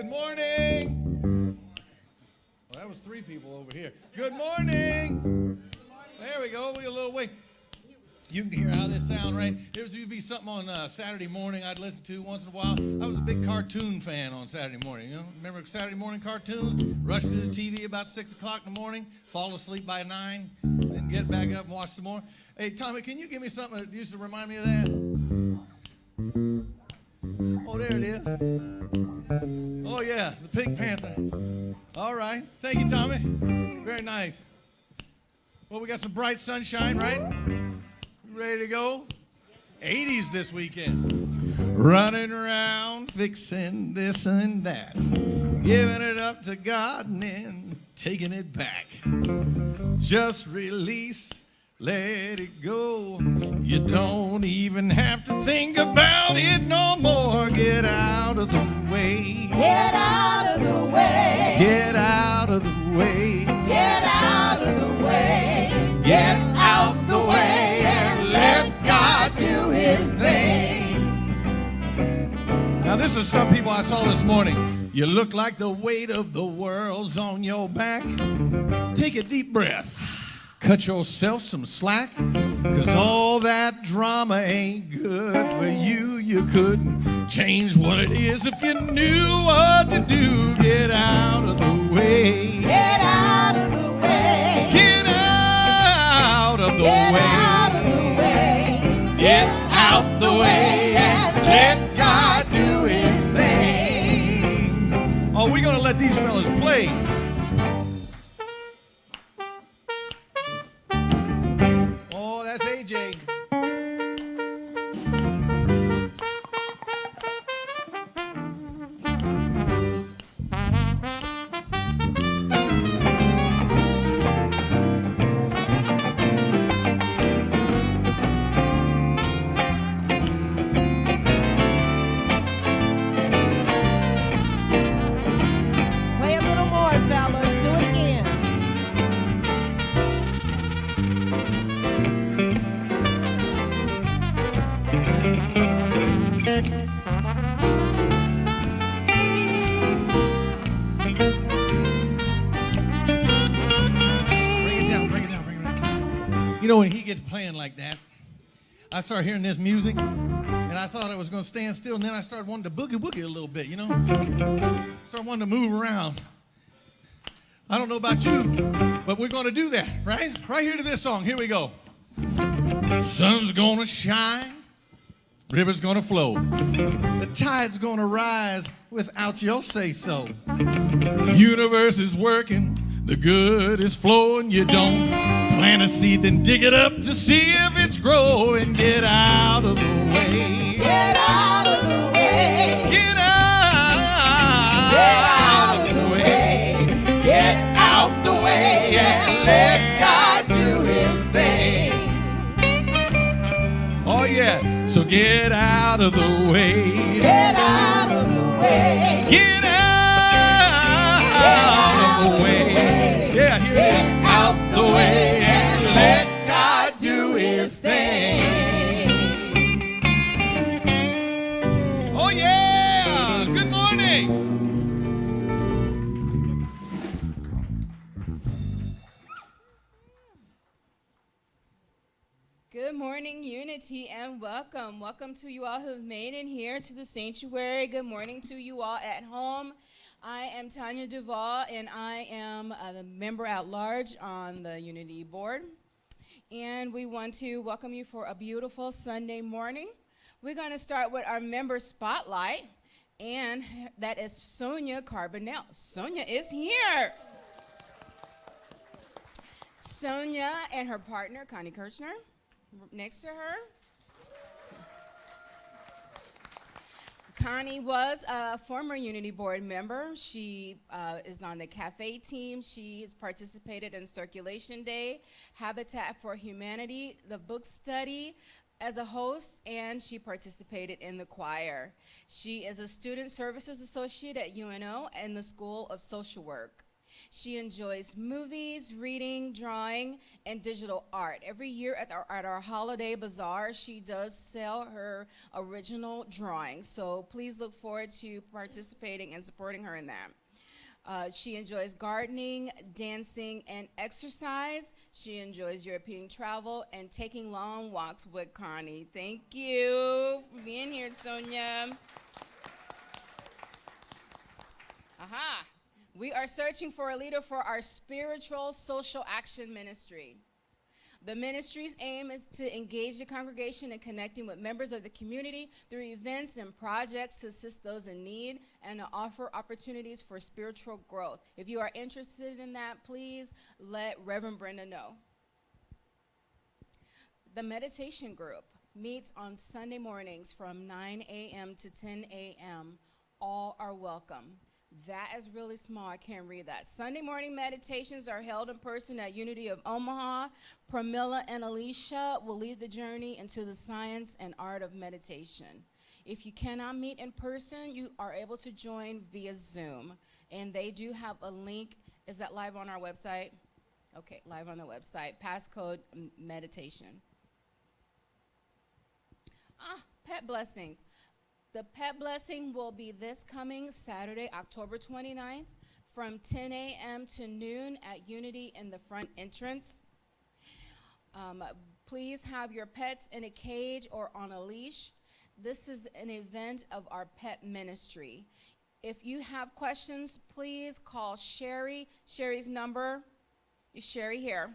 Good morning. Well, that was 3 people over here. Good morning. There we go. We got a little way. You can hear how this sounds, right? There used to be something on Saturday morning I'd listen to once in a while. I was a big cartoon fan on Saturday morning. You know, remember Saturday morning cartoons? Rush to the TV about 6 o'clock in the morning, fall asleep by 9, then get back up and watch some more. Hey, Tommy, can you give me something that used to remind me of that? Oh, there it is. Oh, yeah, the Pink Panther. All right. Thank you, Tommy. Very nice. Well, we got some bright sunshine, right? Ready to go? 80s this weekend. Running around, fixing this and that. Giving it up to God and then taking it back. Just release, let it go. You don't even have to think about it no more. Get out of the way. Get out of the way. Get out of the way. Get out of the way. Get out the way and let God do his thing. Now this is some people I saw this morning. You look like the weight of the world's on your back. Take a deep breath. Cut yourself some slack. 'Cause all that drama ain't good for you. You couldn't change what it is if you knew what to do. Get out of the way. Get out of the way. Get out of the Get way. out of the way. Get out the way and let God do his thing. Oh, we're going to let these fellas play. Oh, that's AJ. Play a little more, fellas. Do it again. Bring it down, bring it down, bring it down. You know, when he gets playing like that, I start hearing this music, and I thought I was going to stand still, and then I started wanting to boogie-woogie a little bit, you know? Start wanting to move around. I don't know about you, but we're going to do that, right? Right here to this song. Here we go. Sun's going to shine, river's going to flow. The tide's going to rise without your say-so. Universe is working, the good is flowing. You don't plant a seed, then dig it up to see if it's growing. Get out of the way. Get out of the way. Get out. Get out of the way. Get out the way and let God do his thing. Oh yeah, so get out of the way. Get out of the way. Get out of the way. Yeah, here it Get is. out the way and let God do his thing. Oh yeah, good morning. Good morning, Unity, and welcome. Welcome to you all who have made it here to the sanctuary. Good morning to you all at home. I am Tanya Duvall, and I am the member at large on the Unity board. And we want to welcome you for a beautiful Sunday morning. We're going to start with our member spotlight, and that is Sonia Carbonell. Sonia is here. Sonia and her partner, Connie Kirchner, next to her. Connie was a former Unity board member. She is on the cafe team. She has participated in Circulation Day, Habitat for Humanity, the book study as a host, and she participated in the choir. She is a student services associate at UNO and the School of Social Work. She enjoys movies, reading, drawing, and digital art. Every year at our holiday bazaar, she does sell her original drawings. So please look forward to participating and supporting her in that. She enjoys gardening, dancing, and exercise. She enjoys European travel and taking long walks with Connie. Thank you for being here, Sonia. Aha. We are searching for a leader for our spiritual social action ministry. The ministry's aim is to engage the congregation in connecting with members of the community through events and projects to assist those in need and to offer opportunities for spiritual growth. If you are interested in that, please let Reverend Brenda know. The meditation group meets on Sunday mornings from 9 a.m. to 10 a.m. All are welcome. That is really small. I can't read that. Sunday morning meditations are held in person at Unity of Omaha. Pramila and Alicia will lead the journey into the science and art of meditation. If you cannot meet in person, you are able to join via Zoom. And they do have a link. Is that live on our website? Okay, live on the website. Passcode meditation. Pet blessings. The pet blessing will be this coming Saturday, October 29th, from 10 a.m. to noon at Unity in the front entrance. Please have your pets in a cage or on a leash. This is an event of our pet ministry. If you have questions, please call Sherry. Sherry's number is Sherry here.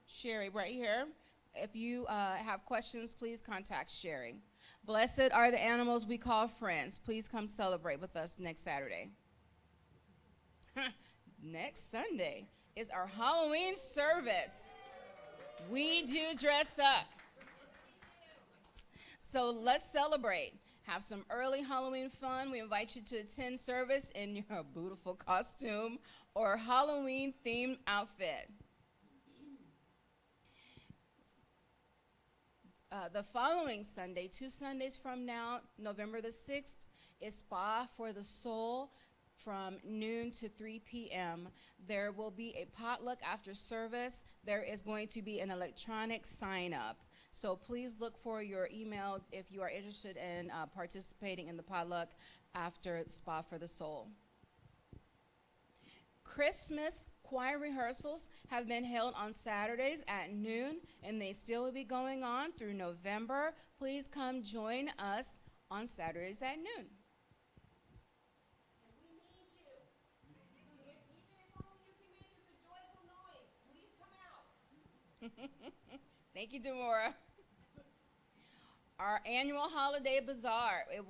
Sherry right here. If you have questions, please contact Sherry. Blessed are the animals we call friends. Please come celebrate with us next Saturday. Next Sunday is our Halloween service. We do dress up. So let's celebrate. Have some early Halloween fun. We invite you to attend service in your beautiful costume or Halloween-themed outfit. The following Sunday, 2 Sundays from now, November the 6th, is Spa for the Soul from noon to 3 p.m. There will be a potluck after service. There is going to be an electronic sign-up. So please look for your email if you are interested in participating in the potluck after Spa for the Soul. Christmas choir rehearsals have been held on Saturdays at noon, and they still will be going on through November. Please come join us on Saturdays at noon. And we need you. Even if only you can make us a joyful noise, please come out. Thank you, Demora. Our annual holiday bazaar, it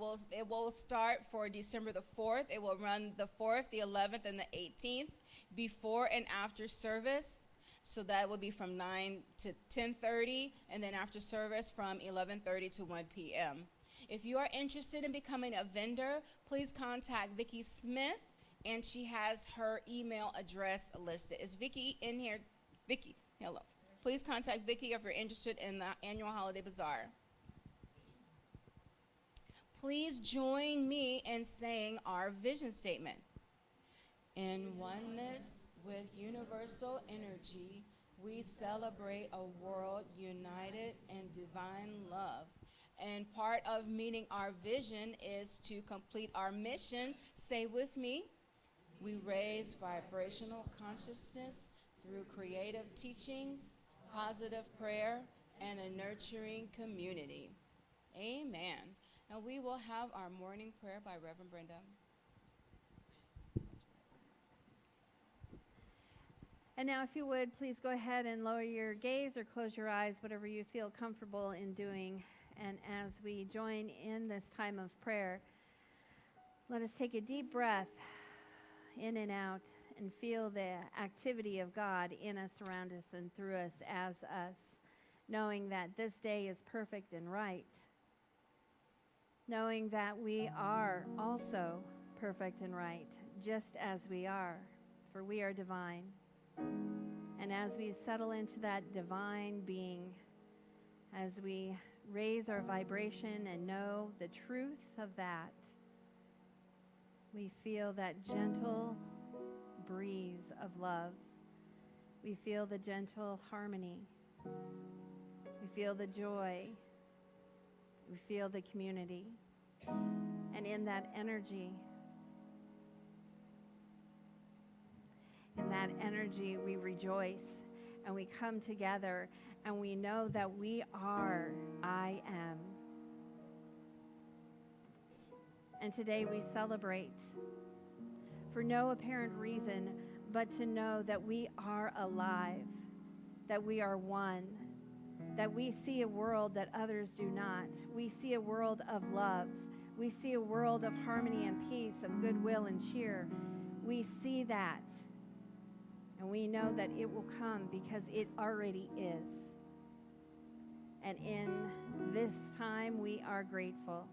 will start for December the 4th. It will run the 4th, the 11th, and the 18th, before and after service. So that will be from 9 to 10:30, and then after service from 11:30 to 1 p.m. If you are interested in becoming a vendor, please contact Vicki Smith, and she has her email address listed. Is Vicki in here? Vicki, hello. Please contact Vicki if you're interested in the annual holiday bazaar. Please join me in saying our vision statement. In oneness with universal energy, we celebrate a world united in divine love. And part of meeting our vision is to complete our mission. Say with me, we raise vibrational consciousness through creative teachings, positive prayer, and a nurturing community. Amen. And we will have our morning prayer by Reverend Brenda. And now, if you would, please go ahead and lower your gaze or close your eyes, whatever you feel comfortable in doing. And as we join in this time of prayer, let us take a deep breath in and out and feel the activity of God in us, around us, and through us as us, knowing that this day is perfect and right. Knowing that we are also perfect and right, just as we are, for we are divine. And as we settle into that divine being, as we raise our vibration and know the truth of that, we feel that gentle breeze love. We feel the gentle harmony. We feel the joy. We feel the community. And in that energy, we rejoice and we come together and we know that we are I am. And today we celebrate for no apparent reason, but to know that we are alive, that we are one, that we see a world that others do not. We see a world of love. We see a world of harmony and peace, of goodwill and cheer. We see that, and we know that it will come because it already is. And in this time, we are grateful.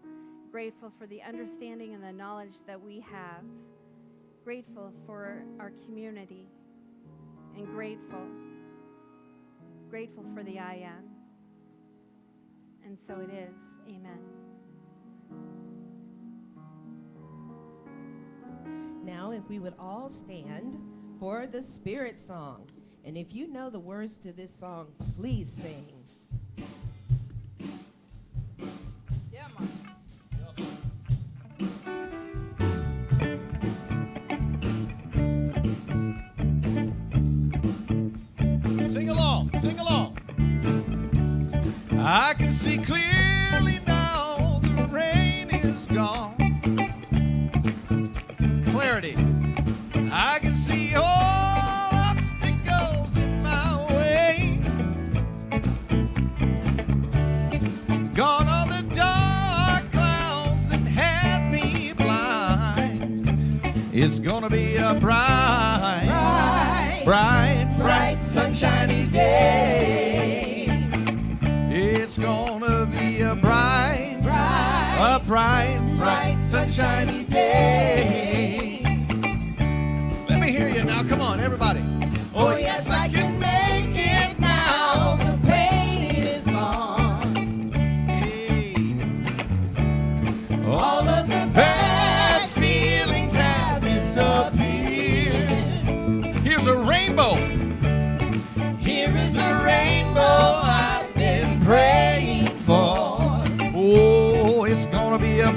Grateful for the understanding and the knowledge that we have. Grateful for our community. And grateful for the I am. And so it is. Amen. Now, if we would all stand for the Spirit song. And if you know the words to this song, please sing. Yeah, Mom. Sing along, sing along. I can see clearly now the rain is gone. Clarity. I can see all obstacles in my way. Gone are the dark clouds that had me blind. It's gonna be a bright sunshiny day. It's gonna be a bright sunshiny day. Let me hear you now. Come on, everybody. Oh, yes, I can make it now. The pain is gone. Hey. All of the bad feelings have disappeared. Here's a rainbow. Here is a rainbow I've been praying for. Oh, it's gonna be a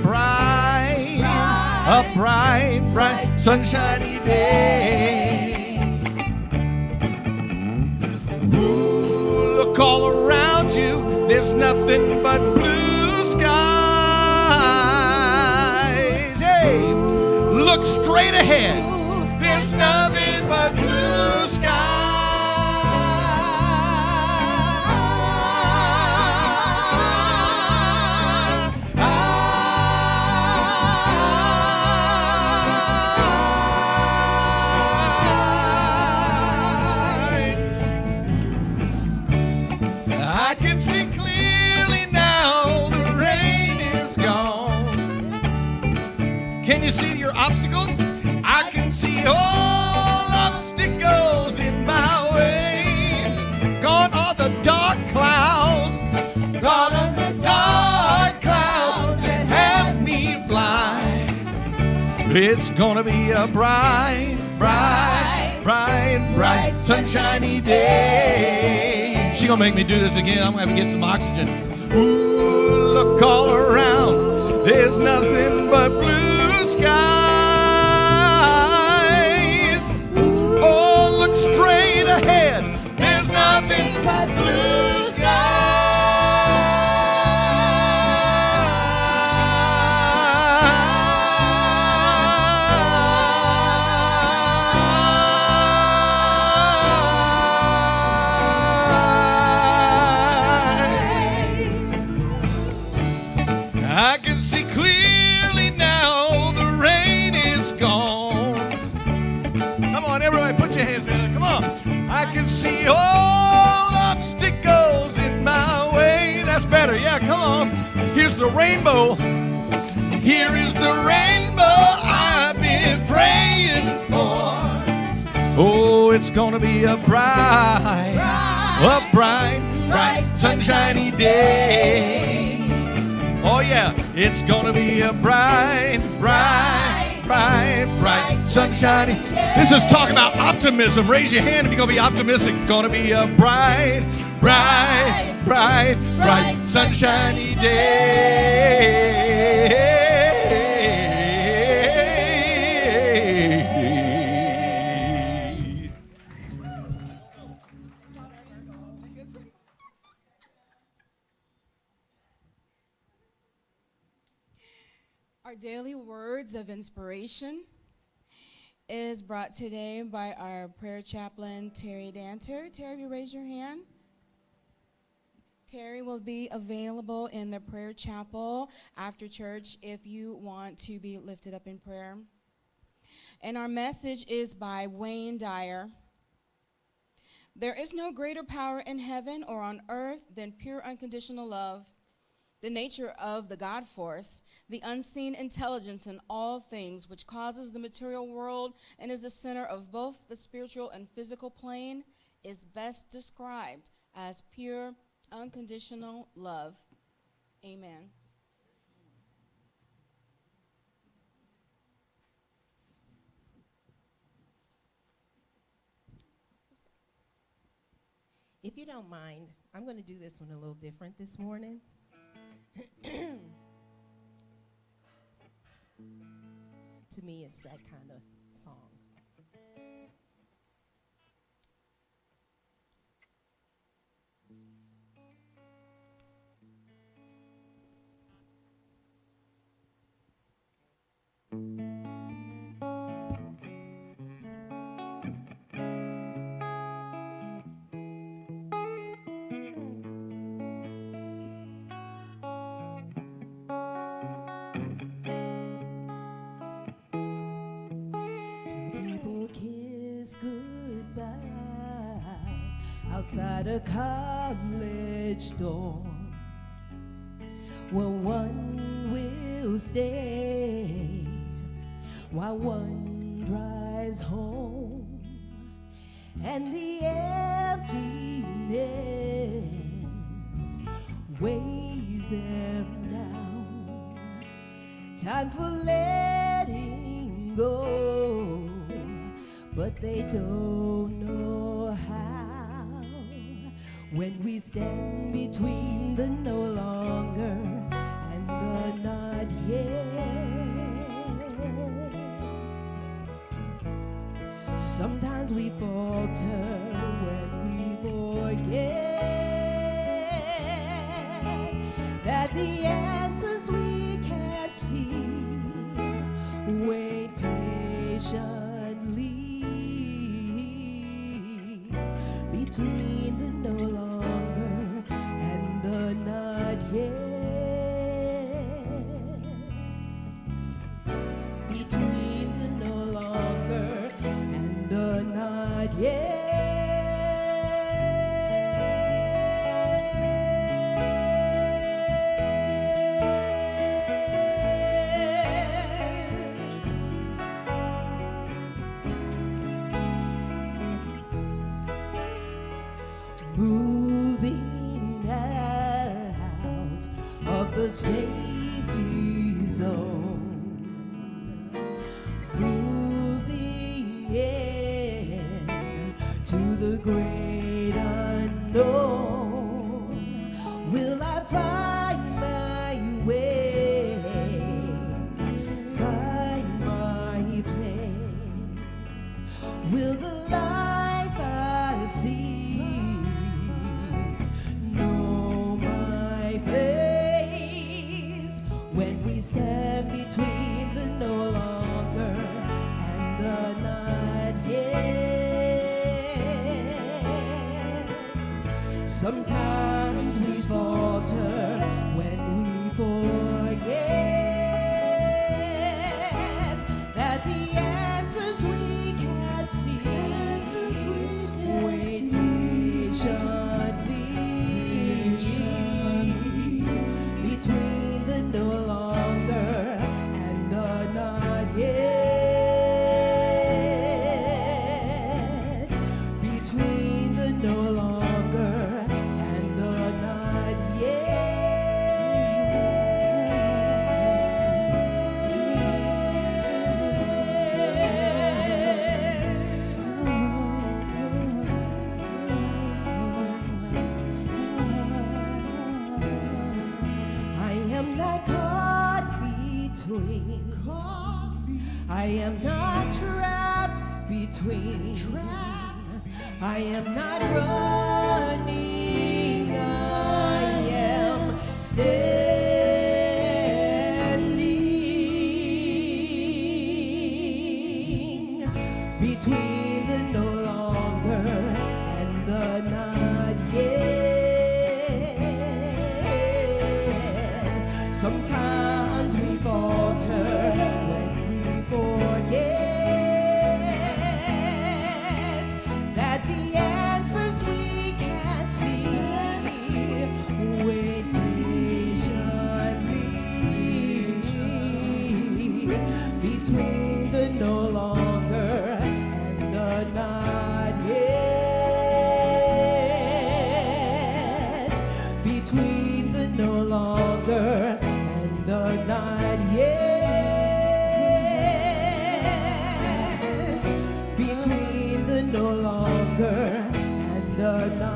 bright sunshiny day. Ooh, look all around you. There's nothing but blue skies. Hey, look straight ahead. There's nothing but blue skies. I can see clearly now the rain is gone. Can you see your obstacles? I can see all obstacles in my way. Gone are the dark clouds. Gone are the dark clouds that had me blind. It's gonna be a bright sunshiny day. She gonna make me do this again. I'm gonna have to get some oxygen. Ooh, look all around. There's nothing but blue skies. Oh, look straight ahead. There's nothing but blue I can see clearly now the rain is gone. Come on, everybody, put your hands together. Come on. I can see all obstacles in my way. That's better. Yeah, come on. Here's the rainbow. Here is the rainbow I've been praying for. Oh, it's gonna be a bright sunshiny day. Oh yeah, it's gonna be a bright bright, bright, sunshiny. This is talking about optimism. Raise your hand if you're going to be optimistic. It's going to be a bright, bright, bright, bright, sunshiny day. Our daily words of inspiration is brought today by our prayer chaplain, Terry Danter. Terry, you raise your hand. Terry will be available in the prayer chapel after church if you want to be lifted up in prayer. And our message is by Wayne Dyer. There is no greater power in heaven or on earth than pure unconditional love. The nature of the God force, the unseen intelligence in all things, which causes the material world and is the center of both the spiritual and physical plane, is best described as pure, unconditional love. Amen. If you don't mind, I'm going to do this one a little different this morning. To me, it's that kind of song. Outside a college dorm, where one will stay while one drives home, and the emptiness weighs them down. Time for letting go, but they don't know how. When we stand between the no longer and the not yet, sometimes we falter when we forget that the answers we can't see wait patiently between the no longer and the not yet. Between the no longer and the not yet. Moving out of the safety zone, moving in to the great unknown. Will I find my way, find my place? Will the life I see when we stand between the no longer and the not yet? Sometimes we falter when we forget that the answers we can't see wait patiently between the no longer and the not yet. Between the no longer and I am not trapped between. I am not running. I am standing between the no longer and the not yet. Sometimes we falter when we forget that the answers we can't see. Wait patiently between the no longer and the not yet. Between the no longer and the not yet. Between the no longer and the not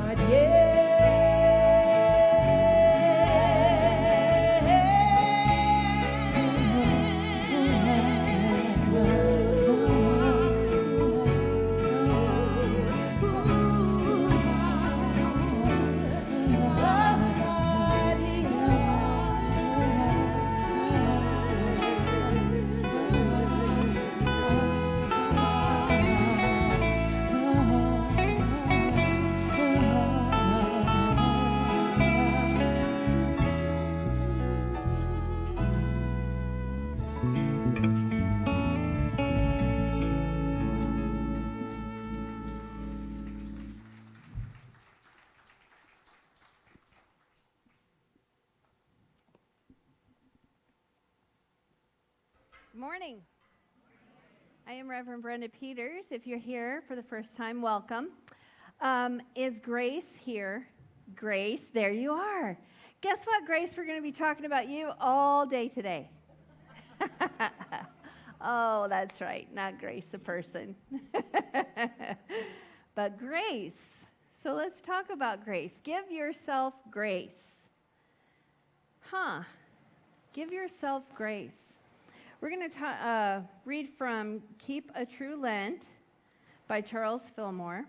Good morning. I am Reverend Brenda Peters. If you're here for the first time, welcome. Is Grace here? Grace, there you are. Guess what, Grace? We're going to be talking about you all day today. Oh, that's right. Not Grace, the person. But Grace. So let's talk about grace. Give yourself grace. Give yourself grace. We're going to read from Keep a True Lent by Charles Fillmore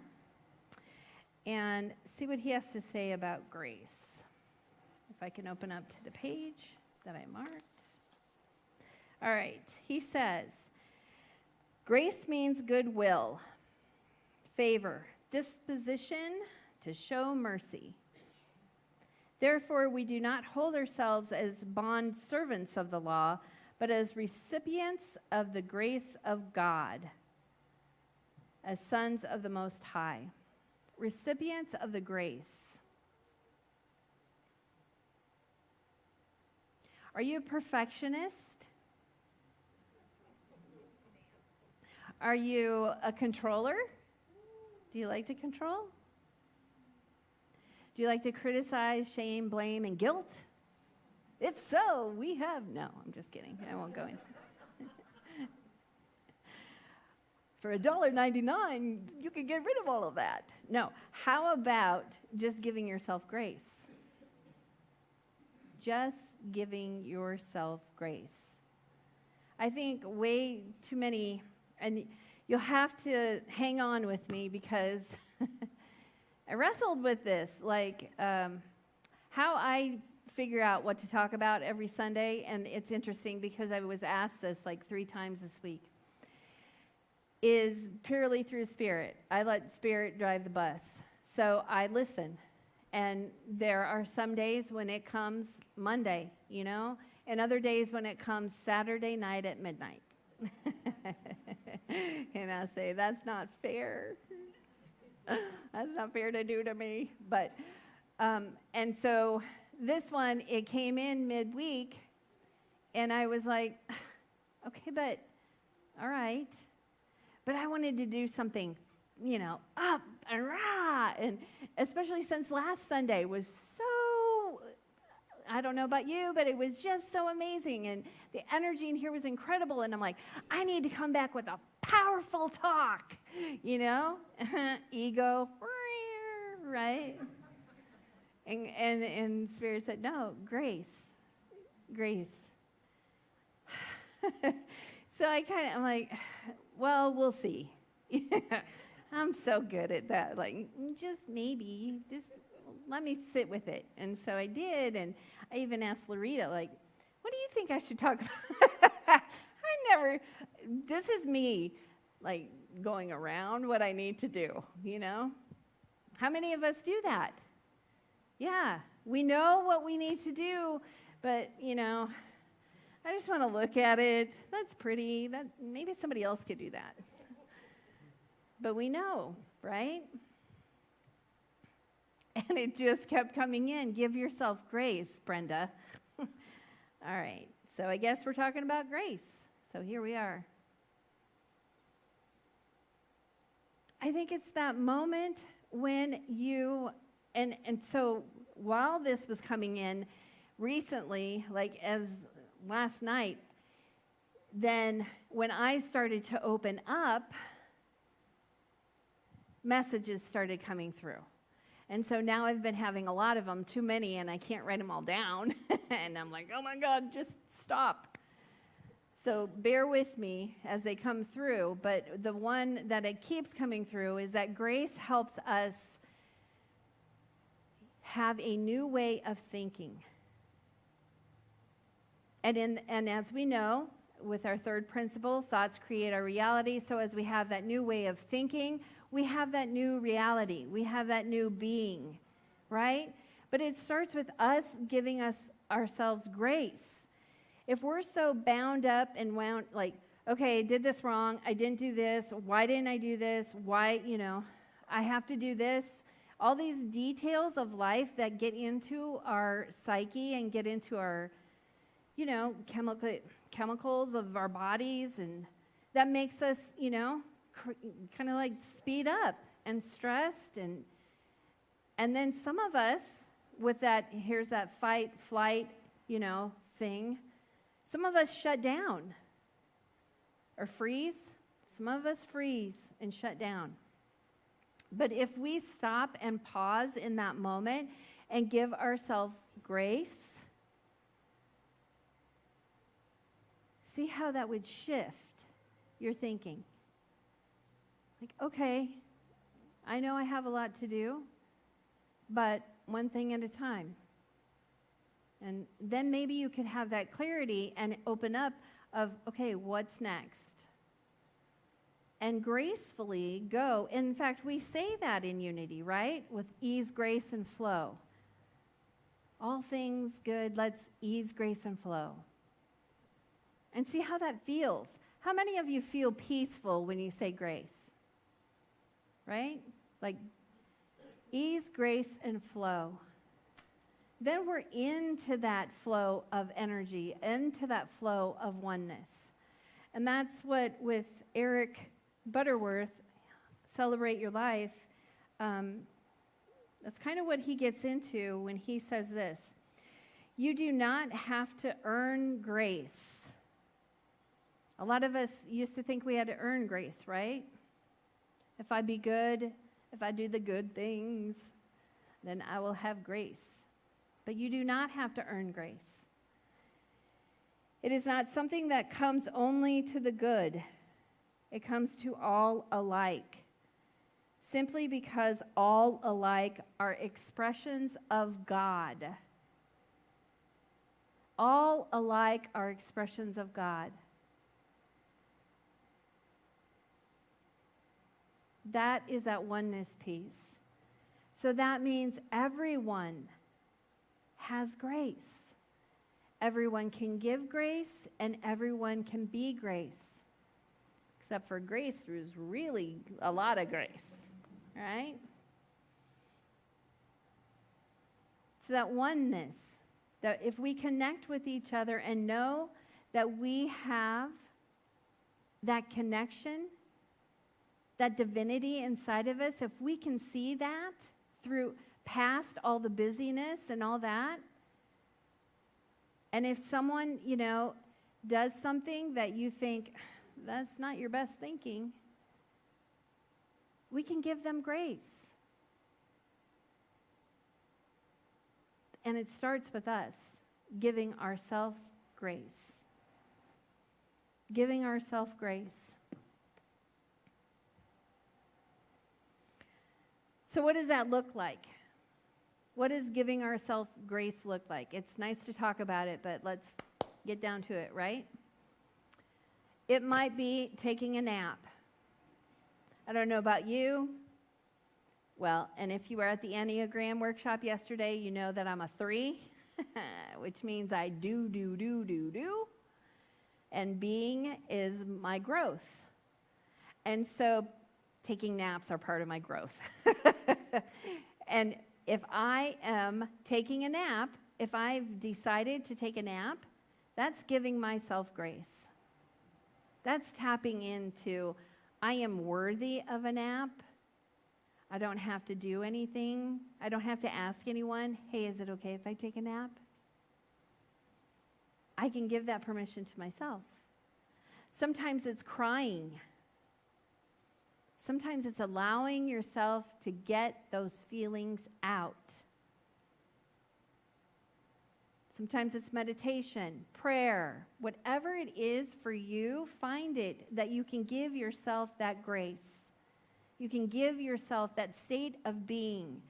and see what he has to say about grace. If I can open up to the page that I marked. All right, he says, grace means goodwill, favor, disposition to show mercy. Therefore, we do not hold ourselves as bond servants of the law, but as recipients of the grace of God, as sons of the Most High. Recipients of the grace. Are you a perfectionist? Are you a controller? Do you like to control? Do you like to criticize, shame, blame, and guilt? If so, we have... No, I'm just kidding. I won't go in. For $1.99, you can get rid of all of that. No. How about just giving yourself grace? Just giving yourself grace. I think way too many, and you'll have to hang on with me because I wrestled with this, like how I figure out what to talk about every Sunday, and it's interesting because I was asked this like 3 times this week, is purely through Spirit. I let Spirit drive the bus. So I listen, and there are some days when it comes Monday, you know, and other days when it comes Saturday night at midnight. And I say, that's not fair. That's not fair to do to me. But, and so this one, it came in midweek, and I was like, okay, but, all right. But I wanted to do something, you know, up and rah, and especially since last Sunday was so, I don't know about you, but it was just so amazing, and the energy in here was incredible, and I'm like, I need to come back with a powerful talk, you know, ego, right? And Spirit said, no, grace. So I'm like, well, we'll see. I'm so good at that. Like, just maybe, just let me sit with it. And so I did, and I even asked Larita, like, what do you think I should talk about? This is me, like, going around what I need to do, you know? How many of us do that? Yeah, we know what we need to do, but, you know, I just want to look at it. That's pretty. Maybe somebody else could do that. But we know, right? And it just kept coming in. Give yourself grace, Brenda. All right. So I guess we're talking about grace. So here we are. I think it's that moment when you, and so while this was coming in recently, like as last night, then when I started to open up, messages started coming through. And so now I've been having a lot of them, too many, and I can't write them all down. And I'm like, oh my God, just stop. So bear with me as they come through. But the one that it keeps coming through is that grace helps us have a new way of thinking. And as we know, with our third principle, thoughts create our reality. So as we have that new way of thinking, we have that new reality. We have that new being, right? But it starts with us giving ourselves grace. If we're so bound up and wound, like, okay, I did this wrong. I didn't do this. Why didn't I do this? Why, I have to do this. All these details of life that get into our psyche and get into our, chemicals of our bodies, and that makes us, kind of like speed up and stressed, and then some of us with that, here's that fight, flight, thing. Some of us shut down or freeze. Some of us freeze and shut down. But if we stop and pause in that moment and give ourselves grace, see how that would shift your thinking. Like, okay, I know I have a lot to do, but one thing at a time. And then maybe you could have that clarity and open up of, okay, what's next? And gracefully go. In fact, we say that in unity, right? With ease, grace, and flow. All things good, let's ease, grace, and flow. And see how that feels. How many of you feel peaceful when you say grace? Right? Like ease, grace, and flow. Then we're into that flow of energy, into that flow of oneness. And that's what, with Eric Butterworth, Celebrate Your Life, that's kind of what he gets into when he says this. You do not have to earn grace. A lot of us used to think we had to earn grace, right? If I be good, if I do the good things, then I will have grace. But you do not have to earn grace. It is not something that comes only to the good. It comes to all alike. Simply because all alike are expressions of God. All alike are expressions of God. That is that oneness piece. So that means everyone has grace. Everyone can give grace, and everyone can be grace. Except for grace, there's really a lot of grace, right? It's that oneness, that if we connect with each other and know that we have that connection, that divinity inside of us, if we can see that through past all the busyness and all that, and if someone, does something that you think, that's not your best thinking, we can give them grace. And it starts with us giving ourselves grace. Giving ourselves grace. So what does that look like? What does giving ourselves grace look like? It's nice to talk about it, but let's get down to it, right? It might be taking a nap. I don't know about you. Well, and if you were at the Enneagram workshop yesterday, you know that I'm a 3, which means I do. And being is my growth. And so taking naps are part of my growth. And if I am taking a nap, if I've decided to take a nap, that's giving myself grace. That's tapping into, I am worthy of a nap. I don't have to do anything. I don't have to ask anyone, hey, is it okay if I take a nap? I can give that permission to myself. Sometimes it's crying. Sometimes it's allowing yourself to get those feelings out. Sometimes it's meditation, prayer, whatever it is for you, find it that you can give yourself that grace. You can give yourself that state of being.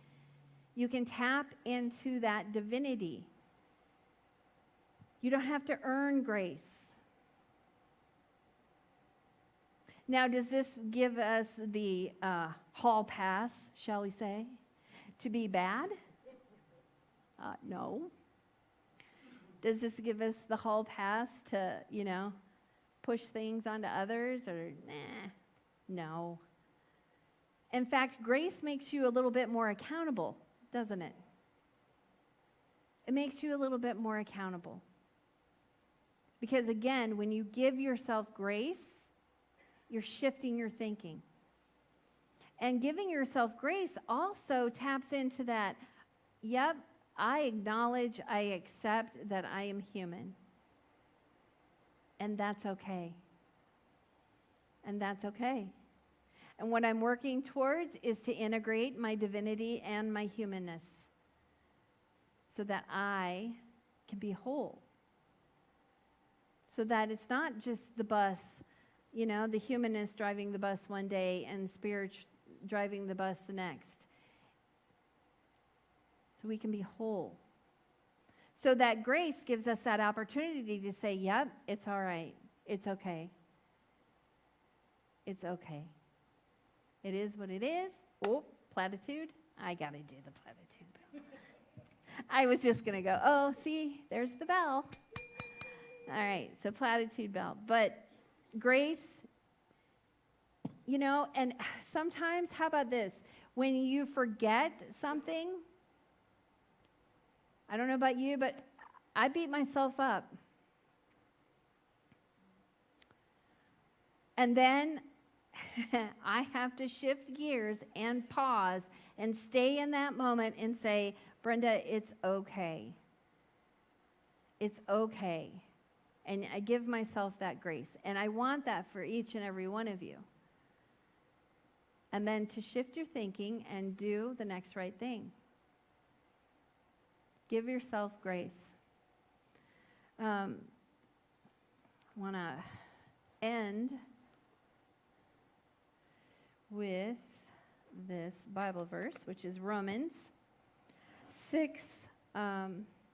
You can tap into that divinity. You don't have to earn grace. Now, does this give us the hall pass, shall we say, to be bad? No. Does this give us the hall pass to, push things onto others? Or, no. In fact, grace makes you a little bit more accountable, doesn't it? It makes you a little bit more accountable. Because again, when you give yourself grace, you're shifting your thinking. And giving yourself grace also taps into that, yep, I acknowledge, I accept that I am human. And that's okay. And that's okay. And what I'm working towards is to integrate my divinity and my humanness so that I can be whole. So that it's not just the bus, the humanness driving the bus one day and spirit driving the bus the next. So we can be whole. So that grace gives us that opportunity to say, yep, it's all right. It's okay. It's okay. It is what it is. Oh, platitude. I got to do the platitude bell. I was just going to go, oh, see, there's the bell. All right, so platitude bell. But grace, and sometimes, how about this? When you forget something, I don't know about you, but I beat myself up. And then I have to shift gears and pause and stay in that moment and say, Brenda, it's okay. It's okay. And I give myself that grace. And I want that for each and every one of you. And then to shift your thinking and do the next right thing. Give yourself grace. I want to end with this Bible verse, which is Romans 6,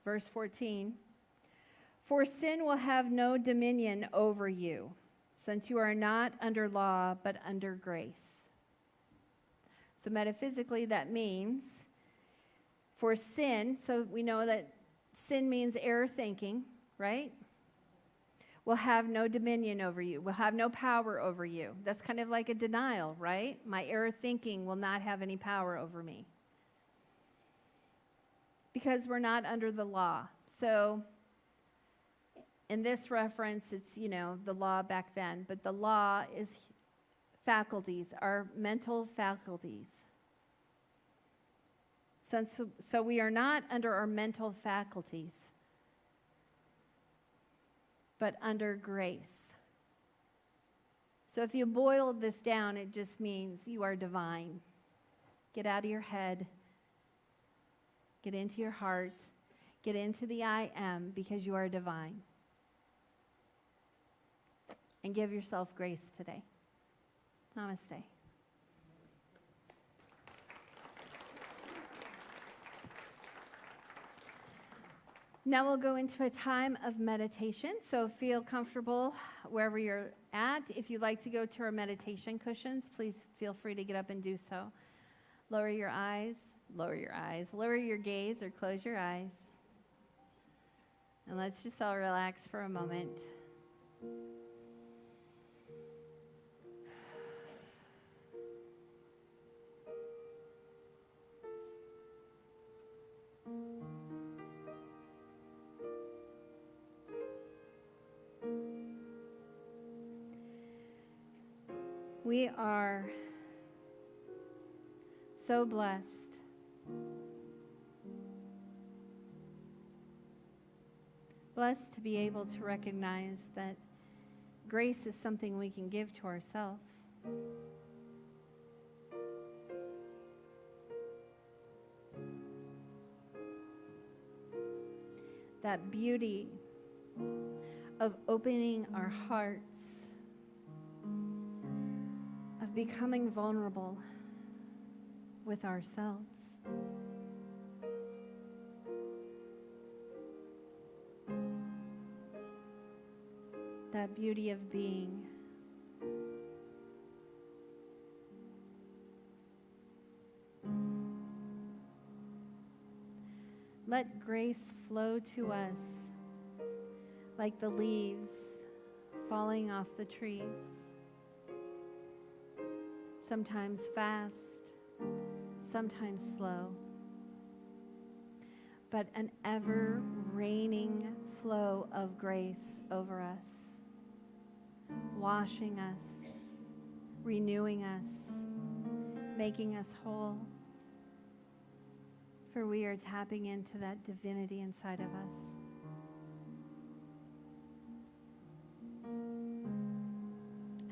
verse 14. For sin will have no dominion over you, since you are not under law, but under grace. So metaphysically, that means for sin, so we know that sin means error thinking, right? Will have no dominion over you, will have no power over you. That's kind of like a denial, right? My error thinking will not have any power over me. Because we're not under the law. So in this reference, it's, the law back then, but the law is faculties, our mental faculties. So we are not under our mental faculties, but under grace. So if you boil this down, it just means you are divine. Get out of your head. Get into your heart. Get into the I am, because you are divine. and give yourself grace today. Namaste. Now we'll go into a time of meditation. So feel comfortable wherever you're at. If you'd like to go to our meditation cushions, please feel free to get up and do so. Lower your gaze or close your eyes. And let's just all relax for a moment. We are so blessed to be able to recognize that grace is something we can give to ourselves. That beauty of opening our hearts, of becoming vulnerable with ourselves. That beauty of being. Let grace flow to us like the leaves falling off the trees. Sometimes fast, sometimes slow, but an ever raining flow of grace over us, washing us, renewing us, making us whole. For we are tapping into that divinity inside of us.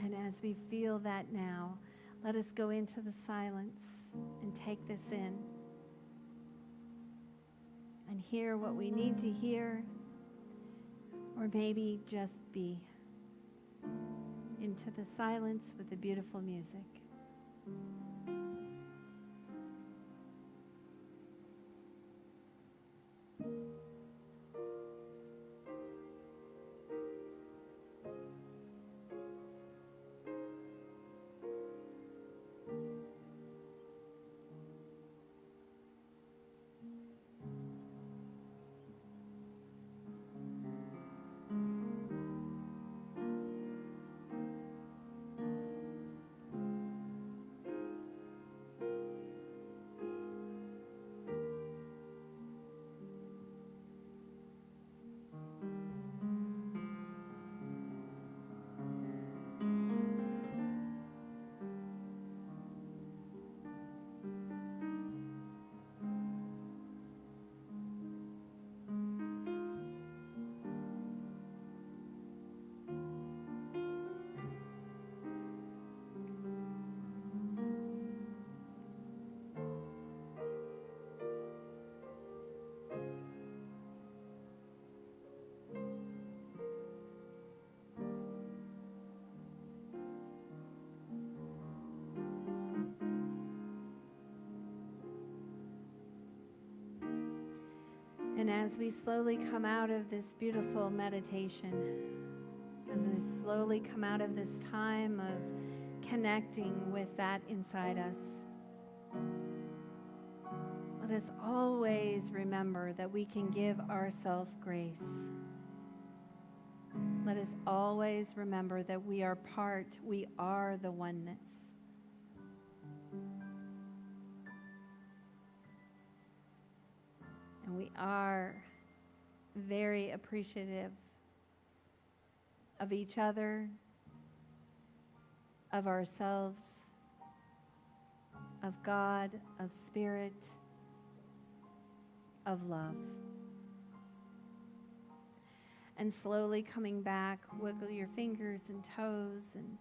And as we feel that now, let us go into the silence and take this in and hear what we need to hear, or maybe just be into the silence with the beautiful music. And as we slowly come out of this beautiful meditation, as we slowly come out of this time of connecting with that inside us, let us always remember that we can give ourselves grace. Let us always remember that we are the oneness. And we are very appreciative of each other, of ourselves, of God, of spirit, of love. And slowly coming back, wiggle your fingers and toes and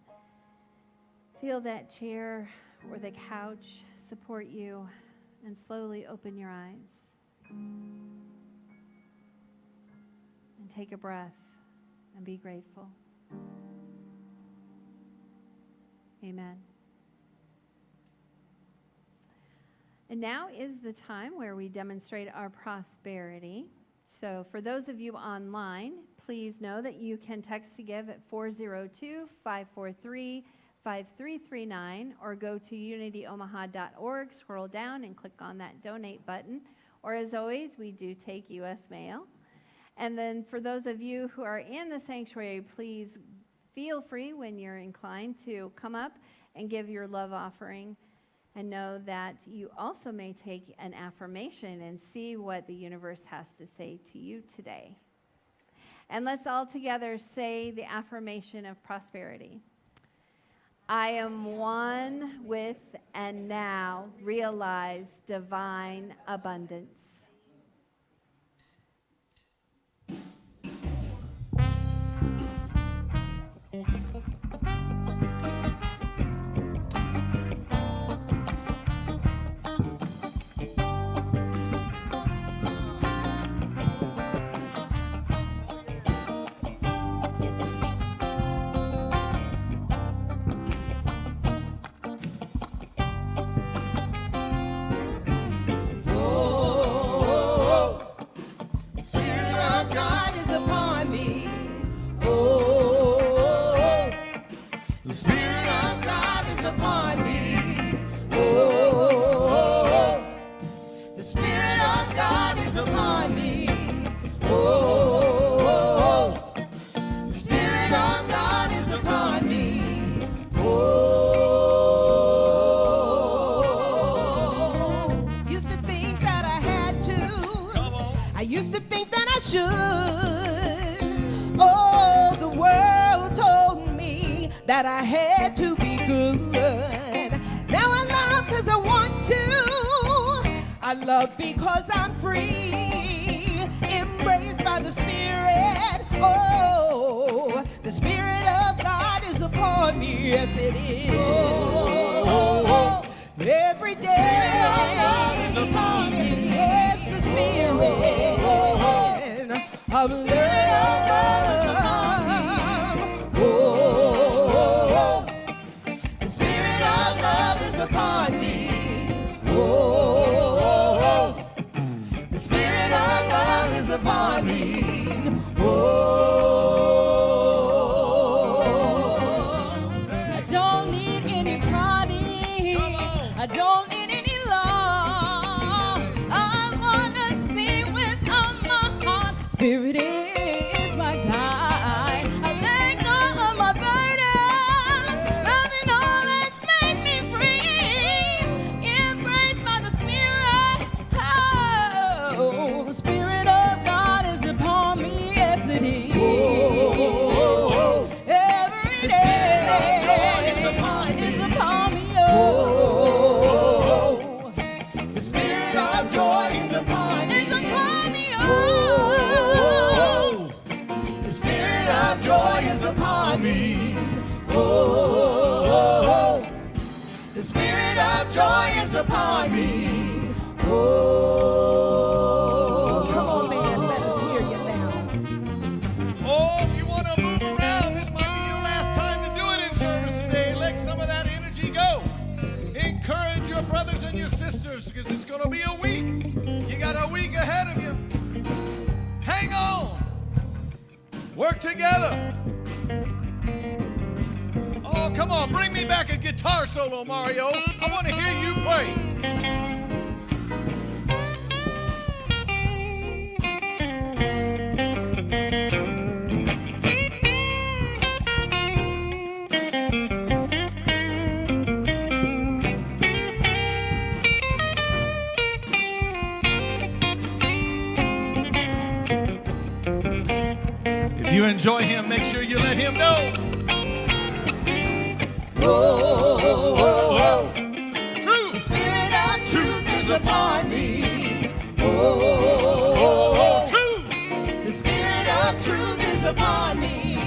feel that chair or the couch support you, and slowly open your eyes. And take a breath and be grateful. Amen. And now is the time where we demonstrate our prosperity. So for those of you online, please know that you can text to give at 402-543-5339 or go to unityomaha.org, scroll down and click on that donate button. Or as always, we do take U.S. mail. And then for those of you who are in the sanctuary, please feel free when you're inclined to come up and give your love offering. And know that you also may take an affirmation and see what the universe has to say to you today. And let's all together say the affirmation of prosperity. I am one with and now realize divine abundance. That I had to be good. Now I love because I want to. I love because I'm free, embraced by the Spirit. Oh, the Spirit of God is upon me. Yes, it is. Oh, every day is upon me. Yes, the Spirit of love. Upon me, oh, the Spirit of love is upon me, oh. I don't need any party, I don't need any law. I wanna sing with all my heart. Spirit is my guide. I let go of my burdens, loving all that's made me free. The Spirit of God is upon me, yes it is. Every day, the Spirit of joy is upon me, oh. The Spirit of joy is upon me, oh. The Spirit of joy is upon me, oh. The Spirit of joy is upon me, oh. Your brothers and your sisters, because it's going to be a week. You got a week ahead of you. Hang on. Work together. Oh, come on. Bring me back a guitar solo, Mario. I want to hear you play. You enjoy him, make sure you let him know. Oh, truth. The Spirit of truth is upon me. Oh, truth. The Spirit of truth is upon me.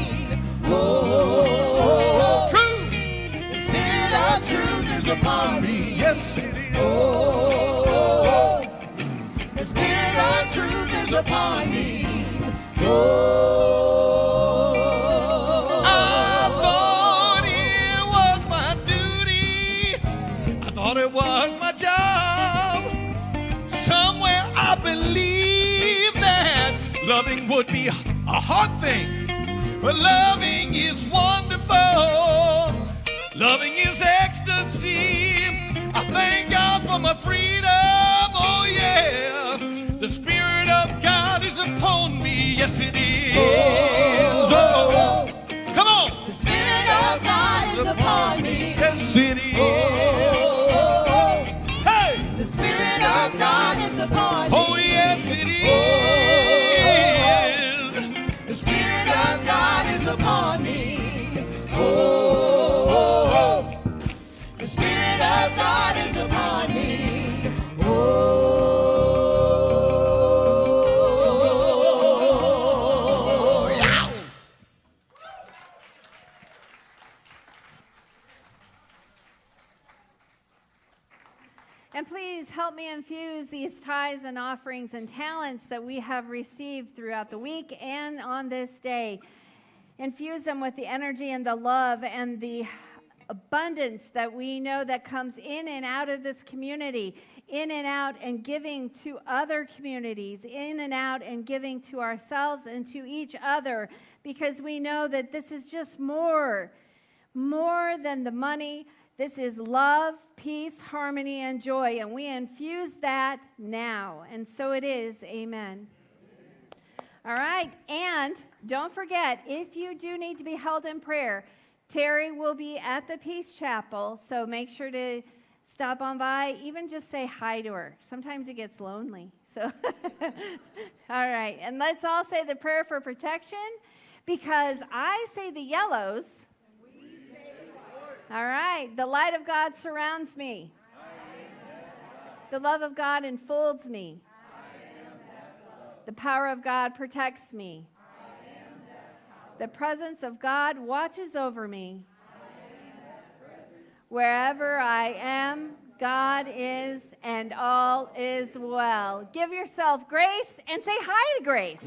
Oh, truth. The Spirit of truth is upon me. Yes, it is. Oh, the Spirit of truth is upon me. Oh, I thought it was my duty my job. Somewhere I believe that loving would be a hard thing, but loving is wonderful. Loving is ecstasy. I thank God for my freedom. Oh yeah, the Spirit of God is upon me. Yes, it is. Oh, come on. The Spirit of God is upon me. Yes, it is. Hey. The Spirit of God is upon me. Oh, yes, it is. The Spirit of God is upon me. The Spirit of God is upon me. Yeah. And please help me infuse these tithes and offerings and talents that we have received throughout the week and on this day. Infuse them with the energy and the love and the abundance that we know that comes in and out of this community, in and out and giving to other communities, in and out and giving to ourselves and to each other, because we know that this is just more than the money. This is love, peace, harmony, and joy, and we infuse that now. And so it is. Amen. All right, and don't forget, if you do need to be held in prayer, Terry will be at the Peace Chapel, so make sure to stop on by, even just say hi to her. Sometimes it gets lonely. So, all right, and let's all say the prayer for protection, because I say the yellows. All right, the light of God surrounds me. The love of God enfolds me. The power of God protects me. The presence of God watches over me. Wherever I am, God is, and all is well. Give yourself grace and say hi to Grace.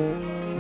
Amen.